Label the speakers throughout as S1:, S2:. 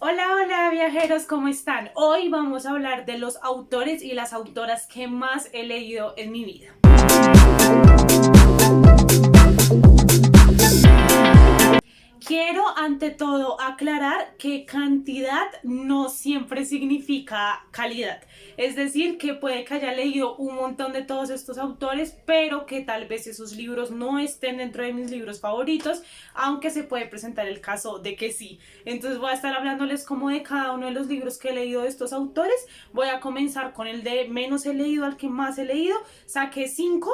S1: Hola, hola viajeros, ¿cómo están? Hoy vamos a hablar de los autores y las autoras que más he leído en mi vida. Quiero ante todo aclarar que cantidad no siempre significa calidad. Es decir, que puede que haya leído un montón de todos estos autores, pero que tal vez esos libros no estén dentro de mis libros favoritos, aunque se puede presentar el caso de que sí. Entonces voy a estar hablándoles como de cada uno de los libros que he leído de estos autores. Voy a comenzar con el de menos he leído al que más he leído. Saqué 5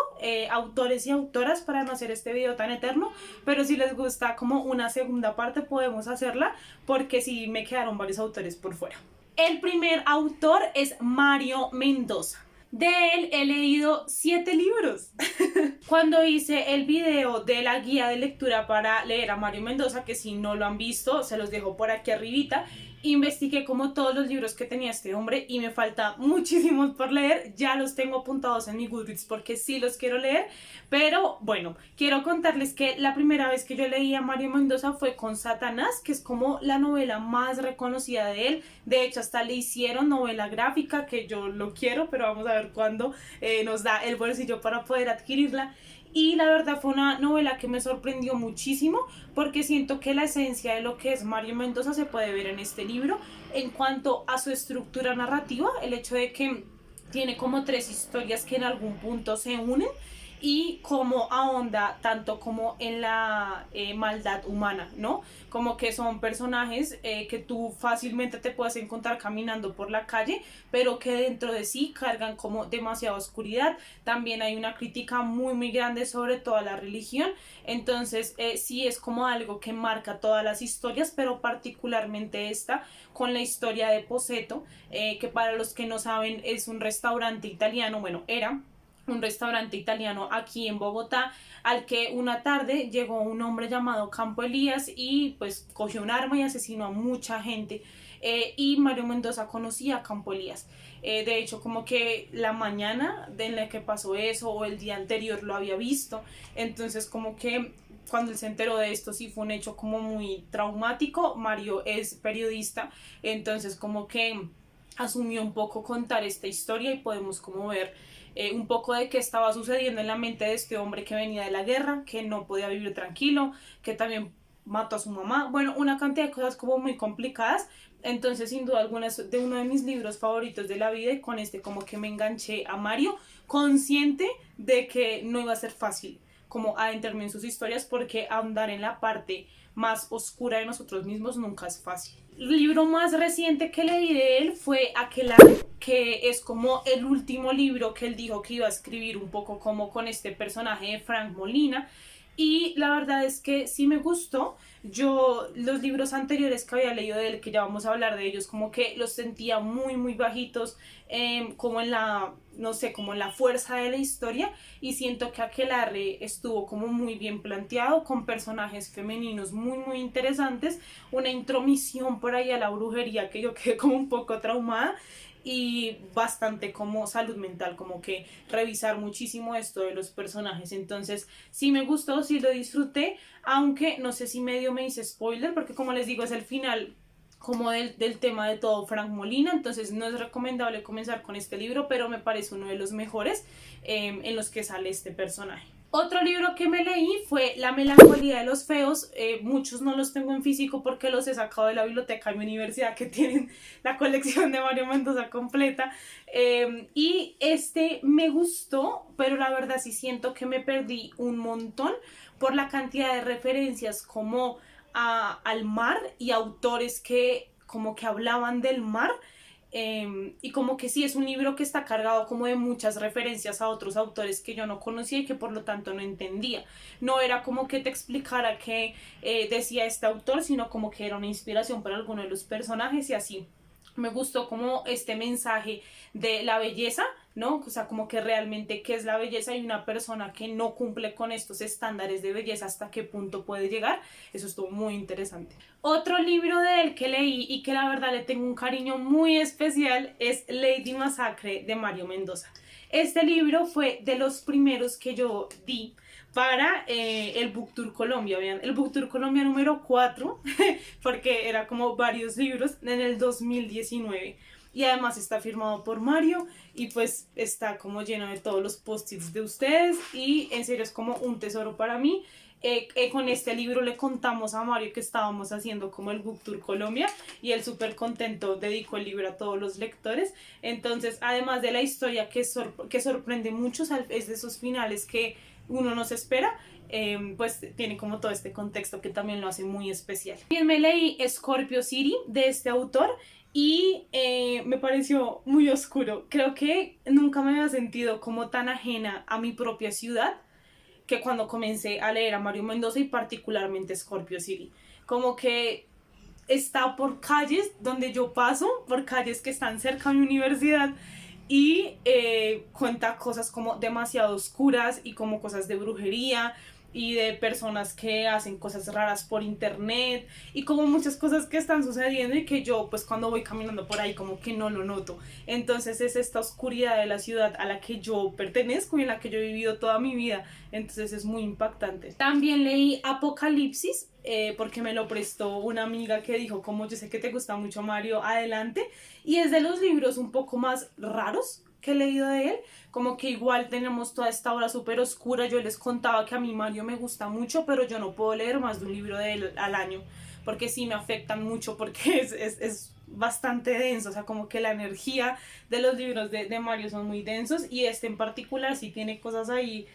S1: autores y autoras para no hacer este video tan eterno, pero si les gusta como una segunda parte podemos hacerla porque sí me quedaron varios autores por fuera. El primer autor es Mario Mendoza. De él he leído 7 libros. Cuando hice el video de la guía de lectura para leer a Mario Mendoza, que si no lo han visto, se los dejo por aquí arribita, investigué como todos los libros que tenía este hombre y me falta muchísimos por leer. Ya los tengo apuntados en mi Goodreads porque sí los quiero leer, pero bueno, quiero contarles que la primera vez que yo leí a Mario Mendoza fue con Satanás, que es como la novela más reconocida de él. De hecho, hasta le hicieron novela gráfica, que yo lo quiero, pero vamos a ver cuándo nos da el bolsillo para poder adquirirla. Y la verdad fue una novela que me sorprendió muchísimo porque siento que la esencia de lo que es Mario Mendoza se puede ver en este libro en cuanto a su estructura narrativa, el hecho de que tiene como 3 historias que en algún punto se unen y cómo ahonda tanto como en la maldad humana, ¿no? Como que son personajes que tú fácilmente te puedes encontrar caminando por la calle, pero que dentro de sí cargan como demasiada oscuridad. También hay una crítica muy muy grande sobre toda la religión, entonces sí es como algo que marca todas las historias, pero particularmente esta con la historia de Poseto, que para los que no saben es un restaurante italiano, bueno, era un restaurante italiano aquí en Bogotá, al que una tarde llegó un hombre llamado Campo Elías y pues cogió un arma y asesinó a mucha gente. Y Mario Mendoza conocía a Campo Elías. De hecho, como que la mañana en la que pasó eso o el día anterior lo había visto. Entonces, como que cuando él se enteró de esto sí fue un hecho como muy traumático. Mario es periodista, entonces como que asumió un poco contar esta historia y podemos como ver un poco de qué estaba sucediendo en la mente de este hombre que venía de la guerra, que no podía vivir tranquilo, que también mató a su mamá, bueno, una cantidad de cosas como muy complicadas. Entonces sin duda alguna es de uno de mis libros favoritos de la vida y con este como que me enganché a Mario, consciente de que no iba a ser fácil como adentrarme en sus historias porque ahondar en la parte más oscura de nosotros mismos nunca es fácil. El libro más reciente que leí de él fue Aquelarre, que es como el último libro que él dijo que iba a escribir un poco como con este personaje de Frank Molina. Y la verdad es que sí me gustó. Yo los libros anteriores que había leído de él, que ya vamos a hablar de ellos, como que los sentía muy muy bajitos, como en la, no sé, como en la fuerza de la historia, y siento que Aquelarre estuvo como muy bien planteado, con personajes femeninos muy muy interesantes, una intromisión por ahí a la brujería que yo quedé como un poco traumada, y bastante como salud mental, como que revisar muchísimo esto de los personajes. Entonces sí me gustó, sí lo disfruté, aunque no sé si medio me hice spoiler porque como les digo es el final como del tema de todo Frank Molina, entonces no es recomendable comenzar con este libro, pero me parece uno de los mejores en los que sale este personaje. Otro libro que me leí fue La melancolía de los feos. Muchos no los tengo en físico porque los he sacado de la biblioteca de mi universidad, que tienen la colección de Mario Mendoza completa. Y este me gustó, pero la verdad sí siento que me perdí un montón por la cantidad de referencias como al mar y autores que como que hablaban del mar. Y como que sí es un libro que está cargado como de muchas referencias a otros autores que yo no conocía y que por lo tanto no entendía. No era como que te explicara qué decía este autor, sino como que era una inspiración para alguno de los personajes y así. Me gustó como este mensaje de la belleza, ¿no? O sea, como que realmente qué es la belleza y una persona que no cumple con estos estándares de belleza, hasta qué punto puede llegar. Eso estuvo muy interesante. Otro libro de él que leí y que la verdad le tengo un cariño muy especial es Lady Masacre de Mario Mendoza. Este libro fue de los primeros que yo di para el Book Tour Colombia, vean, el Book Tour Colombia número 4, porque era como varios libros en el 2019. Y además está firmado por Mario y pues está como lleno de todos los post-its de ustedes y en serio es como un tesoro para mí. Con este libro le contamos a Mario que estábamos haciendo como el Book Tour Colombia y él súper contento dedicó el libro a todos los lectores. Entonces, además de la historia que sorprende mucho, es de esos finales que uno no se espera, pues tiene como todo este contexto que también lo hace muy especial. También me leí Scorpio City de este autor y me pareció muy oscuro. Creo que nunca me había sentido como tan ajena a mi propia ciudad que cuando comencé a leer a Mario Mendoza y particularmente Scorpio City. Como que está por calles donde yo paso, por calles que están cerca de mi universidad y cuenta cosas como demasiado oscuras y como cosas de brujería y de personas que hacen cosas raras por internet y como muchas cosas que están sucediendo y que yo pues cuando voy caminando por ahí como que no lo noto. Entonces es esta oscuridad de la ciudad a la que yo pertenezco y en la que yo he vivido toda mi vida, entonces es muy impactante. También leí Apocalipsis porque me lo prestó una amiga que dijo como yo sé que te gusta mucho Mario, adelante, y es de los libros un poco más raros que he leído de él, como que igual tenemos toda esta obra súper oscura. Yo les contaba que a mí Mario me gusta mucho, pero yo no puedo leer más de un libro de él al año, porque sí me afectan mucho, porque es bastante denso, o sea, como que la energía de los libros de Mario son muy densos, y este en particular sí tiene cosas ahí,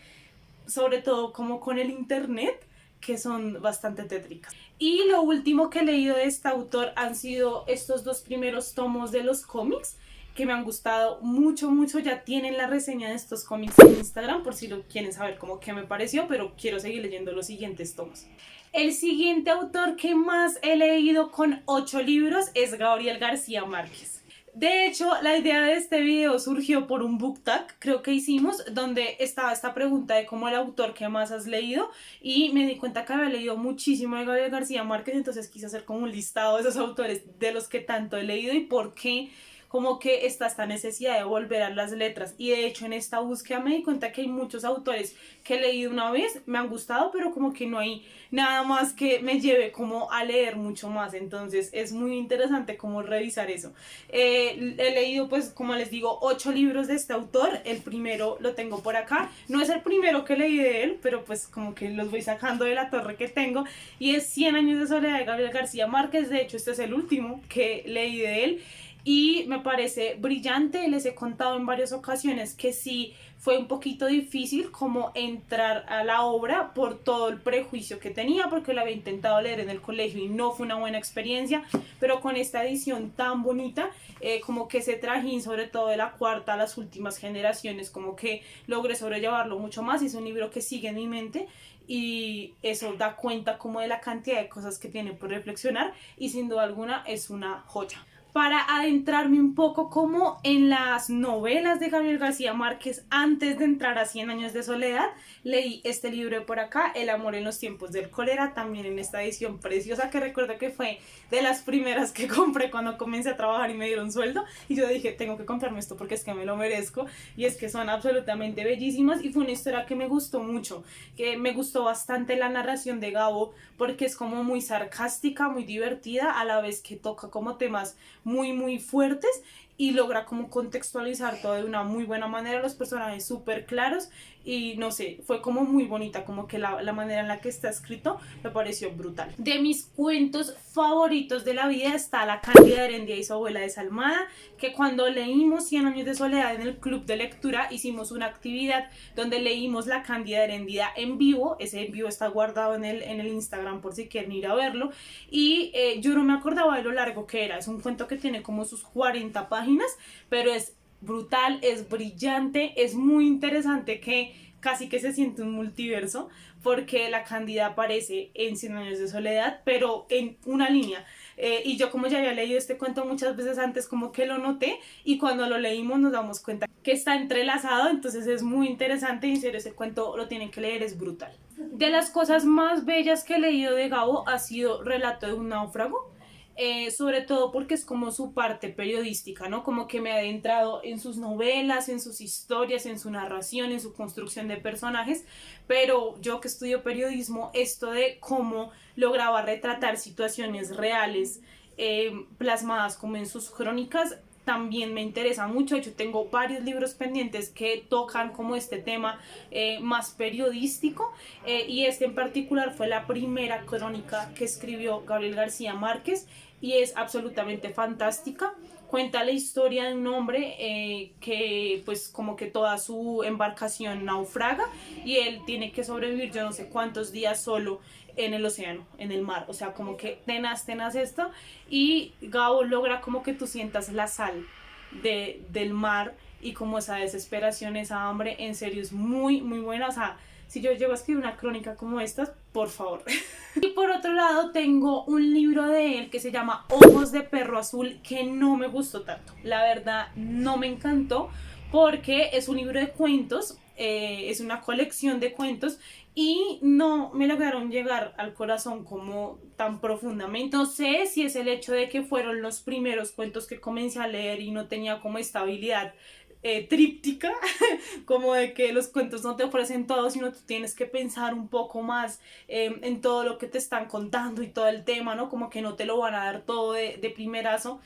S1: sobre todo como con el internet, que son bastante tétricas. Y lo último que he leído de este autor han sido estos dos primeros tomos de los cómics, que me han gustado mucho, mucho. Ya tienen la reseña de estos cómics en Instagram por si lo quieren saber como qué me pareció, pero quiero seguir leyendo los siguientes tomos. El siguiente autor que más he leído con 8 libros es Gabriel García Márquez. De hecho, la idea de este video surgió por un book tag, creo que hicimos, donde estaba esta pregunta de cómo el autor que más has leído, y me di cuenta que había leído muchísimo de Gabriel García Márquez, entonces quise hacer como un listado de esos autores de los que tanto he leído y por qué como que está esta necesidad de volver a las letras. Y de hecho en esta búsqueda me di cuenta que hay muchos autores que he leído una vez, me han gustado, pero como que no hay nada más que me lleve como a leer mucho más. Entonces es muy interesante como revisar eso. He leído pues como les digo 8 libros de este autor. El primero lo tengo por acá, no es el primero que leí de él, pero pues como que los voy sacando de la torre que tengo, y es 100 años de soledad de Gabriel García Márquez. De hecho este es el último que leí de él y me parece brillante. Les he contado en varias ocasiones que sí fue un poquito difícil como entrar a la obra por todo el prejuicio que tenía, porque lo había intentado leer en el colegio y no fue una buena experiencia, pero con esta edición tan bonita, como que ese trajín, sobre todo de la cuarta a las últimas generaciones, como que logré sobrellevarlo mucho más, y es un libro que sigue en mi mente y eso da cuenta como de la cantidad de cosas que tiene por reflexionar, y sin duda alguna es una joya. Para adentrarme un poco como en las novelas de Gabriel García Márquez, antes de entrar a 100 años de soledad, leí este libro de por acá, El amor en los tiempos del cólera, también en esta edición preciosa, que recuerdo que fue de las primeras que compré cuando comencé a trabajar y me dieron sueldo, y yo dije, tengo que comprarme esto porque es que me lo merezco, y es que son absolutamente bellísimas, y fue una historia que me gustó mucho, que me gustó bastante la narración de Gabo, porque es como muy sarcástica, muy divertida, a la vez que toca como temas muy fuertes y logra como contextualizar todo de una muy buena manera, los personajes súper claros, y no sé, fue como muy bonita, como que la manera en la que está escrito me pareció brutal. De mis cuentos favoritos de la vida está La Cándida Heredia y su abuela desalmada, que cuando leímos 100 años de soledad en el club de lectura hicimos una actividad donde leímos La Cándida Heredia en vivo. Ese en vivo está guardado en el Instagram por si quieren ir a verlo, y yo no me acordaba de lo largo que era. Es un cuento que tiene como sus 40 páginas, pero es brutal, es brillante, es muy interesante, que casi que se siente un multiverso, porque la Cándida aparece en 100 años de soledad, pero en una línea. Y yo, como ya había leído este cuento muchas veces antes, como que lo noté, y cuando lo leímos nos damos cuenta que está entrelazado, entonces es muy interesante, y en serio ese cuento lo tienen que leer, es brutal. De las cosas más bellas que he leído de Gabo ha sido Relato de un náufrago. sobre todo porque es como su parte periodística, ¿no? Como que me ha adentrado en sus novelas, en sus historias, en su narración, en su construcción de personajes, pero yo que estudio periodismo, esto de cómo lograba retratar situaciones reales plasmadas como en sus crónicas, también me interesa mucho. Yo tengo varios libros pendientes que tocan como este tema más periodístico, y este en particular fue la primera crónica que escribió Gabriel García Márquez y es absolutamente fantástica. Cuenta la historia de un hombre que pues como que toda su embarcación naufraga y él tiene que sobrevivir yo no sé cuántos días solo en el océano, en el mar, o sea, como que tenaz esto, y Gabo logra como que tú sientas la sal del mar y como esa desesperación, esa hambre, en serio es muy buena, o sea, si yo llego a escribir una crónica como esta, por favor. Y por otro lado tengo un libro de él que se llama Ojos de Perro Azul, que no me gustó tanto, la verdad no me encantó porque es un libro de cuentos, es una colección de cuentos y no me lograron llegar al corazón como tan profundamente. No sé si es el hecho de que fueron los primeros cuentos que comencé a leer y no tenía como estabilidad tríptica, como de que los cuentos no te ofrecen todo, sino tú tienes que pensar un poco más en todo lo que te están contando y todo el tema, ¿no? Como que no te lo van a dar todo de primerazo,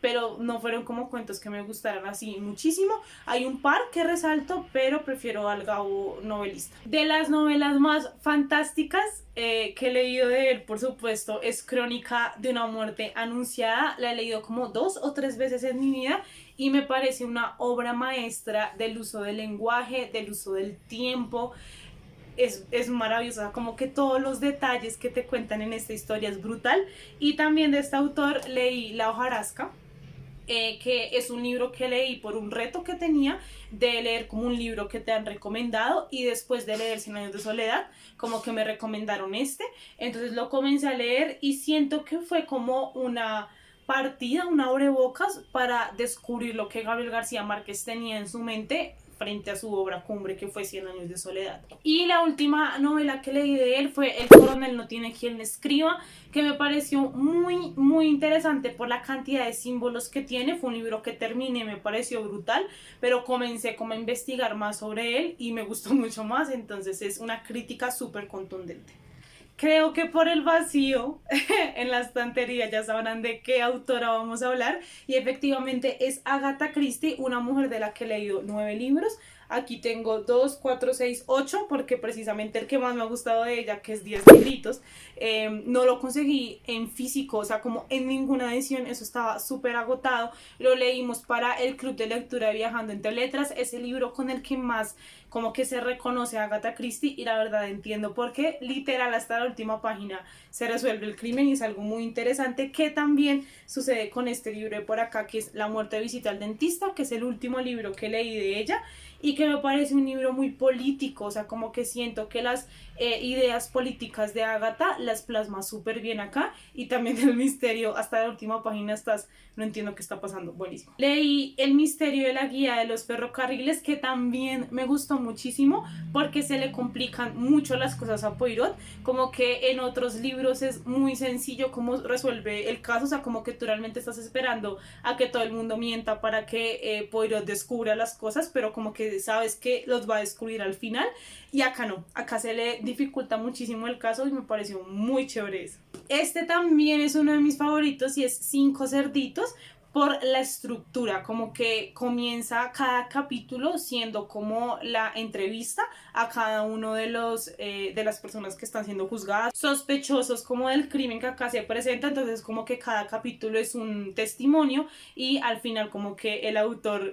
S1: pero no fueron como cuentos que me gustaran así muchísimo. Hay un par que resalto, pero prefiero al Gabo novelista. De las novelas más fantásticas que he leído de él, por supuesto, es Crónica de una muerte anunciada. La he leído como 2 o 3 veces en mi vida y me parece una obra maestra del uso del lenguaje, del uso del tiempo. Es maravillosa, como que todos los detalles que te cuentan en esta historia es brutal. Y también de este autor leí La hojarasca, que es un libro que leí por un reto que tenía de leer como un libro que te han recomendado, y después de leer Cien años de soledad como que me recomendaron este, entonces lo comencé a leer y siento que fue como una partida, un abrebocas para descubrir lo que Gabriel García Márquez tenía en su mente frente a su obra cumbre que fue Cien años de soledad. Y la última novela que leí de él fue El coronel no tiene quien le escriba, que me pareció muy interesante por la cantidad de símbolos que tiene. Fue un libro que terminé, me pareció brutal, pero comencé como a investigar más sobre él y me gustó mucho más, entonces es una crítica súper contundente. Creo que por el vacío en la estantería ya sabrán de qué autora vamos a hablar, y efectivamente es Agatha Christie, una mujer de la que he leído 9 libros. Aquí tengo 2, 4, 6, 8 porque precisamente el que más me ha gustado de ella, que es 10 libritos, no lo conseguí en físico, o sea, como en ninguna edición, eso estaba súper agotado. Lo leímos para el club de lectura de Viajando entre Letras, ese libro con el que más como que se reconoce a Agatha Christie, y la verdad entiendo por qué. Literal hasta la última página se resuelve el crimen y es algo muy interesante que también sucede con este libro de por acá, que es La muerte visita al dentista, que es el último libro que leí de ella y que me parece un libro muy político, o sea, como que siento que las ideas políticas de Agatha las plasma súper bien acá, y también el misterio hasta la última página estás, no entiendo qué está pasando, buenísimo. Leí El misterio de la guía de los ferrocarriles, que también me gustó muchísimo porque se le complican mucho las cosas a Poirot, como que en otros libros es muy sencillo cómo resuelve el caso, o sea, como que tú realmente estás esperando a que todo el mundo mienta para que Poirot descubra las cosas, pero como que sabes que los va a descubrir al final, y acá no, acá se le dificulta muchísimo el caso y me pareció muy chévere eso. Este también es uno de mis favoritos y es Cinco cerditos, por la estructura, como que comienza cada capítulo siendo como la entrevista a cada uno de los de las personas que están siendo juzgadas, sospechosos como del crimen que acá se presenta, entonces como que cada capítulo es un testimonio y al final como que el autor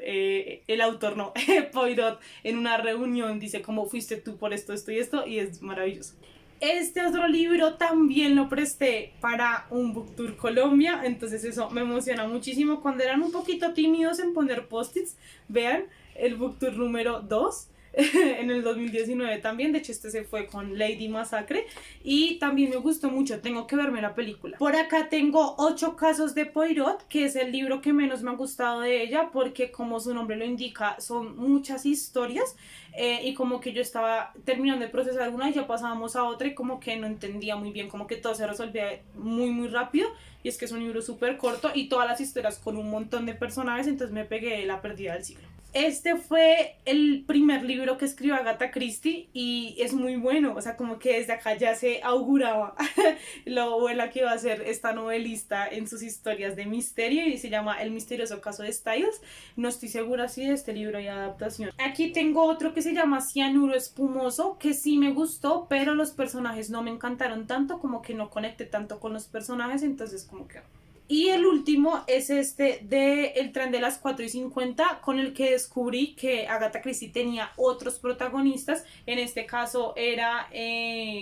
S1: no, Poirot en una reunión dice como fuiste tú por esto y esto, y es maravilloso. Este otro libro también lo presté para un Book Tour Colombia, entonces eso me emociona muchísimo. Cuando eran un poquito tímidos en poner post-its, vean el Book Tour número 2 en el 2019 también, de hecho este se fue con Lady Masacre y también me gustó mucho, tengo que verme la película. Por acá tengo 8 casos de Poirot, que es el libro que menos me ha gustado de ella porque como su nombre lo indica son muchas historias, y como que yo estaba terminando de procesar una y ya pasábamos a otra y como que no entendía muy bien, como que todo se resolvía muy rápido, y es que es un libro súper corto y todas las historias con un montón de personajes, entonces me pegué La pérdida del siglo. Este fue el primer libro que escribió Agatha Christie y es muy bueno, o sea, como que desde acá ya se auguraba lo buena que iba a ser esta novelista en sus historias de misterio y se llama El misterioso caso de Styles. No estoy segura si de este libro hay adaptación. Aquí tengo otro que se llama Cianuro espumoso, que sí me gustó, pero los personajes no me encantaron tanto, como que no conecté tanto con los personajes, entonces como que... Y el último es este de El tren de las 4:50, con el que descubrí que Agatha Christie tenía otros protagonistas. En este caso era,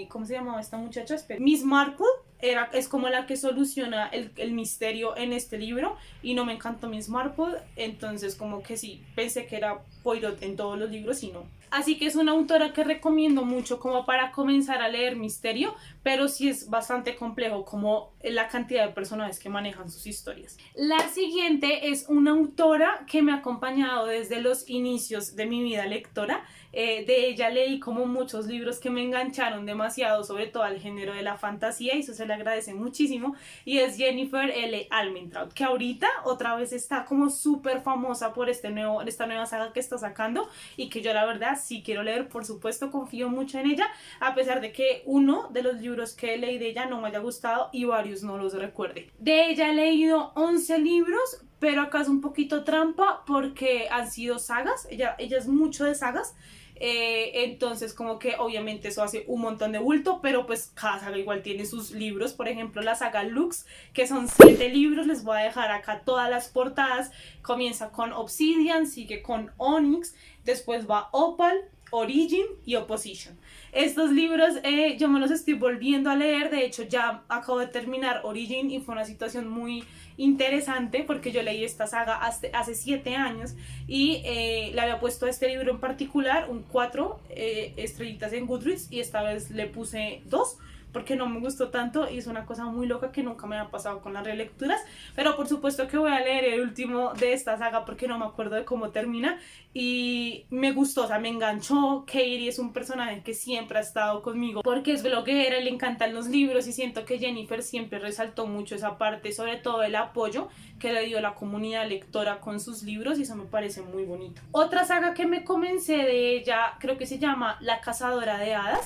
S1: ¿cómo se llamaba esta muchacha? Miss Marple. Es como la que soluciona el misterio en este libro y no me encantó Miss Marple, entonces como que sí, pensé que era Poirot en todos los libros y no. Así que es una autora que recomiendo mucho como para comenzar a leer misterio, pero sí es bastante complejo como la cantidad de personajes que manejan sus historias. La siguiente es una autora que me ha acompañado desde los inicios de mi vida lectora. De ella leí como muchos libros que me engancharon demasiado, sobre todo al género de la fantasía, y eso se le agradece muchísimo, y es Jennifer L. Almentrout, que ahorita otra vez está como súper famosa por esta nueva saga que está sacando y que yo la verdad sí quiero leer, por supuesto, confío mucho en ella, a pesar de que uno de los libros que leí de ella no me haya gustado y varios no los recuerde. De ella he leído 11 libros, pero acá es un poquito trampa porque han sido sagas, ella es mucho de sagas. Entonces como que obviamente eso hace un montón de bulto, pero pues cada saga igual tiene sus libros. Por ejemplo, la saga Lux, que son 7 libros, les voy a dejar acá todas las portadas. Comienza con Obsidian, sigue con Onyx, después va Opal, Origin y Opposition. Estos libros yo me los estoy volviendo a leer, de hecho ya acabo de terminar Origin y fue una situación muy interesante porque yo leí esta saga hace 7 años y le había puesto a este libro en particular un 4 estrellitas en Goodreads y esta vez le puse 2 porque no me gustó tanto y es una cosa muy loca que nunca me ha pasado con las relecturas, pero por supuesto que voy a leer el último de esta saga porque no me acuerdo de cómo termina y me gustó, o sea, me enganchó. Katie es un personaje que siempre ha estado conmigo porque es bloguera y le encantan los libros y siento que Jennifer siempre resaltó mucho esa parte, sobre todo el apoyo que le dio la comunidad lectora con sus libros y eso me parece muy bonito. Otra saga que me comencé de ella creo que se llama La cazadora de hadas.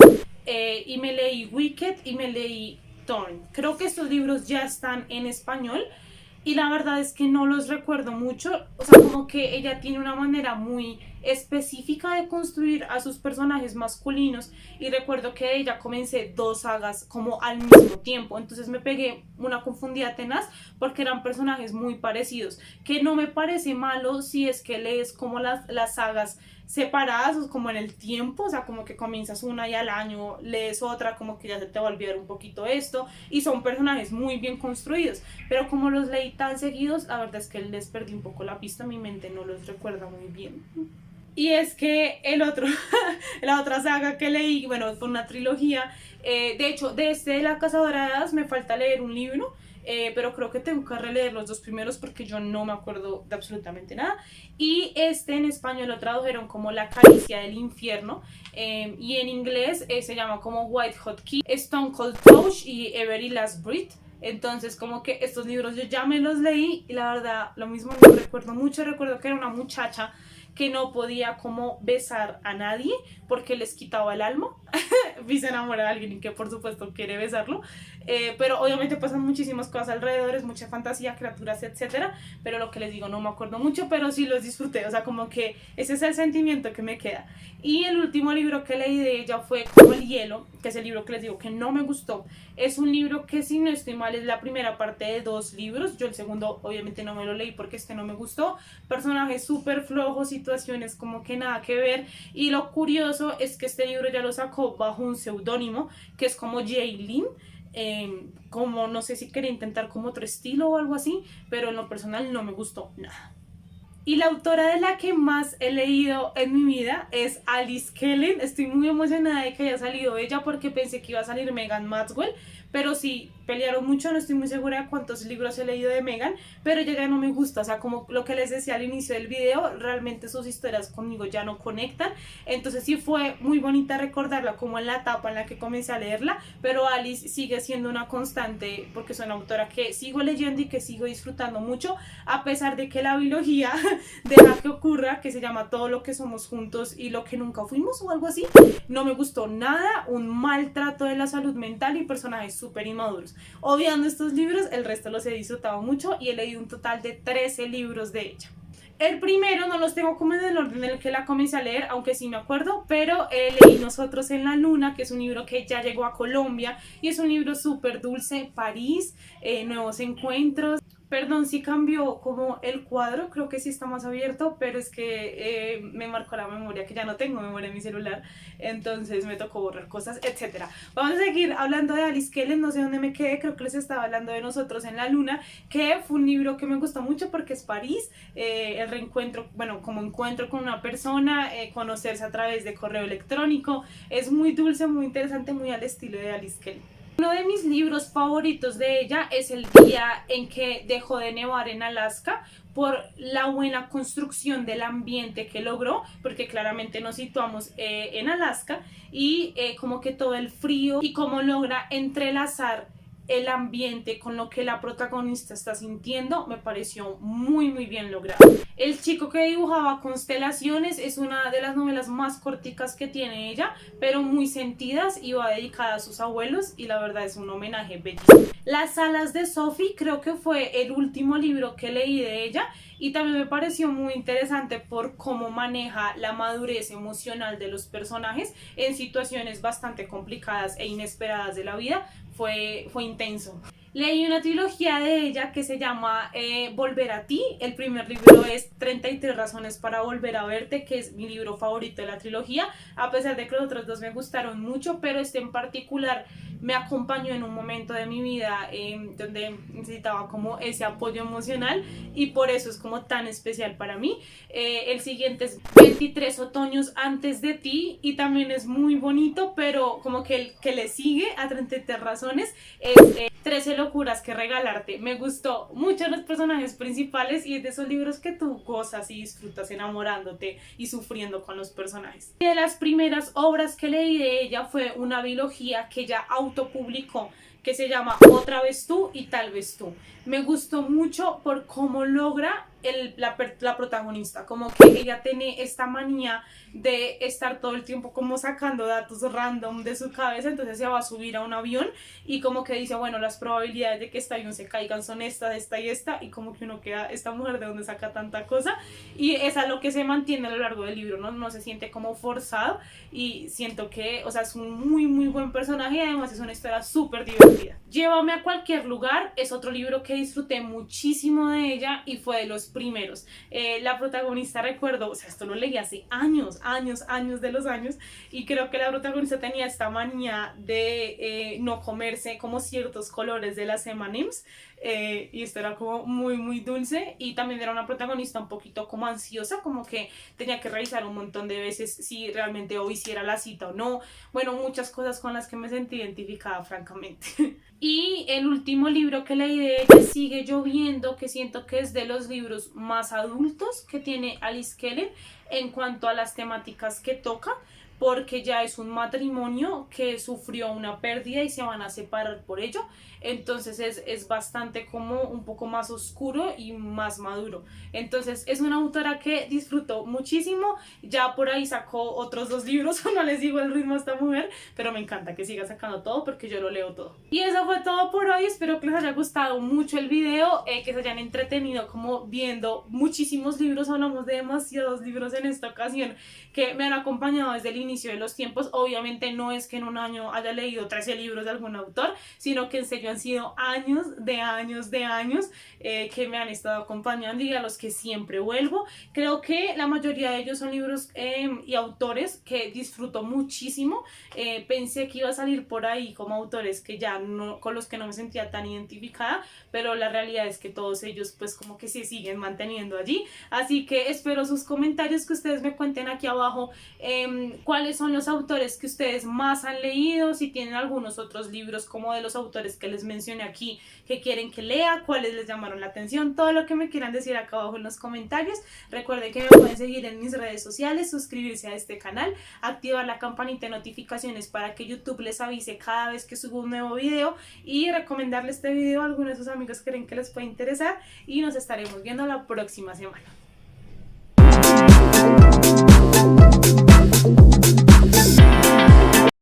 S1: Y me leí Wicked y me leí Thorn. Creo que estos libros ya están en español y la verdad es que no los recuerdo mucho. O sea, como que ella tiene una manera muy específica de construir a sus personajes masculinos y recuerdo que de ella comencé 2 sagas como al mismo tiempo, entonces me pegué una confundida tenaz porque eran personajes muy parecidos, que no me parece malo si es que lees como las sagas separadas o como en el tiempo, o sea, como que comienzas una y al año lees otra, como que ya se te va a olvidar un poquito esto y son personajes muy bien construidos, pero como los leí tan seguidos, la verdad es que les perdí un poco la pista, mi mente no los recuerda muy bien. Y es que la otra saga que leí, bueno, fue una trilogía, de hecho, de La Cazadora de Hadas me falta leer un libro, pero creo que tengo que releer los 2 primeros porque yo no me acuerdo de absolutamente nada. Y en español lo tradujeron como La Caricia del Infierno, y en inglés se llama como White Hot Key, Stone Cold Touch y Every Last Breath. Entonces como que estos libros yo ya me los leí y la verdad lo mismo no recuerdo mucho, recuerdo que era una muchacha que no podía como besar a nadie porque les quitaba el alma y se enamora de alguien y que por supuesto quiere besarlo, pero obviamente pasan muchísimas cosas alrededor, es mucha fantasía, criaturas, etcétera, pero lo que les digo no me acuerdo mucho, pero sí los disfruté, o sea, como que ese es el sentimiento que me queda. Y el último libro que leí de ella fue Como el hielo, que es el libro que les digo que no me gustó. Es un libro que, si no estoy mal, es la primera parte de 2 libros. Yo el segundo obviamente no me lo leí porque no me gustó. Personajes súper flojos, situaciones como que nada que ver. Y lo curioso es que este libro ya lo sacó bajo un seudónimo que es como Jaylin. Como no sé si quería intentar como otro estilo o algo así, pero en lo personal no me gustó nada. Y la autora de la que más he leído en mi vida es Alice Kellen. Estoy muy emocionada de que haya salido ella porque pensé que iba a salir Megan Maxwell, pero sí pelearon mucho, no estoy muy segura de cuántos libros he leído de Meghan, pero ella ya no me gusta, o sea, como lo que les decía al inicio del video, realmente sus historias conmigo ya no conectan, entonces sí fue muy bonita recordarla como en la etapa en la que comencé a leerla, pero Alice sigue siendo una constante porque es una autora que sigo leyendo y que sigo disfrutando mucho, a pesar de que la biología deja que ocurra, que se llama Todo lo que somos juntos y lo que nunca fuimos o algo así, no me gustó nada, un maltrato de la salud mental y personajes súper inmaduros. Obviando estos libros, el resto los he disfrutado mucho y he leído un total de 13 libros de ella. El primero no los tengo como en el orden en el que la comencé a leer, aunque sí me acuerdo, pero leí Nosotros en la Luna, que es un libro que ya llegó a Colombia y es un libro súper dulce. París, nuevos encuentros. Perdón si cambió como el cuadro, creo que sí está más abierto, pero es que me marcó la memoria, que ya no tengo memoria en mi celular, entonces me tocó borrar cosas, etcétera. Vamos a seguir hablando de Alice Kellen, no sé dónde me quedé, creo que les estaba hablando de Nosotros en la Luna, que fue un libro que me gustó mucho porque es París, el reencuentro, bueno, como encuentro con una persona, conocerse a través de correo electrónico, es muy dulce, muy interesante, muy al estilo de Alice Kellen. Uno de mis libros favoritos de ella es El día en que dejó de nevar en Alaska, por la buena construcción del ambiente que logró, porque claramente nos situamos en Alaska y como que todo el frío y cómo logra entrelazar el ambiente con lo que la protagonista está sintiendo, me pareció muy muy bien logrado. El chico que dibujaba constelaciones es una de las novelas más corticas que tiene ella, pero muy sentidas y va dedicada a sus abuelos y la verdad es un homenaje bellísimo. Las alas de Sophie creo que fue el último libro que leí de ella y también me pareció muy interesante por cómo maneja la madurez emocional de los personajes en situaciones bastante complicadas e inesperadas de la vida. Fue intenso. Leí una trilogía de ella que se llama Volver a ti. El primer libro es 33 razones para volver a verte, que es mi libro favorito de la trilogía, a pesar de que los otros dos me gustaron mucho, pero este en particular me acompañó en un momento de mi vida donde necesitaba como ese apoyo emocional y por eso es como tan especial para mí. El siguiente es 23 otoños antes de ti y también es muy bonito, pero como que el que le sigue a 33 razones es 13 locuras que regalarte. Me gustó mucho los personajes principales y es de esos libros que tú gozas y disfrutas enamorándote y sufriendo con los personajes. Y de las primeras obras que leí de ella fue una biología que ella autopublicó que se llama Otra vez tú y Tal vez tú. Me gustó mucho por cómo logra la protagonista, como que ella tiene esta manía de estar todo el tiempo como sacando datos random de su cabeza, entonces se va a subir a un avión y como que dice, bueno, las probabilidades de que este avión se caigan son esta y esta, y como que uno queda, esta mujer de dónde saca tanta cosa, y es a lo que se mantiene a lo largo del libro, no se siente como forzado y siento que, o sea, es un muy muy buen personaje y además es una historia súper divertida. Llévame a cualquier lugar es otro libro que disfruté muchísimo de ella y fue de los primeros. La protagonista, recuerdo, o sea, esto lo leí hace años de los años, y creo que la protagonista tenía esta manía de no comerse como ciertos colores de las M&M's, y esto era como muy muy dulce, y también era una protagonista un poquito como ansiosa, como que tenía que revisar un montón de veces si realmente hoy hiciera la cita o no, bueno, muchas cosas con las que me sentí identificada francamente. Y el último libro que leí de ella, Sigue lloviendo, que siento que es de los libros más adultos que tiene Alice Kellen en cuanto a las temáticas que toca, porque ya es un matrimonio que sufrió una pérdida y se van a separar por ello, entonces es bastante como un poco más oscuro y más maduro, entonces es una autora que disfruto muchísimo, ya por ahí sacó otros 2 libros, no les digo el ritmo a esta mujer, pero me encanta que siga sacando todo porque yo lo leo todo. Y eso fue todo por hoy, espero que les haya gustado mucho el video, que se hayan entretenido como viendo muchísimos libros, hablamos de demasiados libros en esta ocasión que me han acompañado desde el inicio de los tiempos. Obviamente no es que en un año haya leído 13 libros de algún autor, sino que en serio han han sido años que me han estado acompañando y a los que siempre vuelvo. Creo que la mayoría de ellos son libros y autores que disfruto muchísimo. Pensé que iba a salir por ahí como autores que ya no, con los que no me sentía tan identificada, pero la realidad es que todos ellos pues como que se siguen manteniendo allí. Así que espero sus comentarios, que ustedes me cuenten aquí abajo cuáles son los autores que ustedes más han leído, si tienen algunos otros libros como de los autores que les mencioné aquí que quieren que lea, cuáles les llamaron la atención, todo lo que me quieran decir acá abajo en los comentarios. Recuerden que me pueden seguir en mis redes sociales, suscribirse a este canal, activar la campanita de notificaciones para que YouTube les avise cada vez que subo un nuevo video y recomendarle este video a algunos de sus amigos que creen que les puede interesar, y nos estaremos viendo la próxima semana.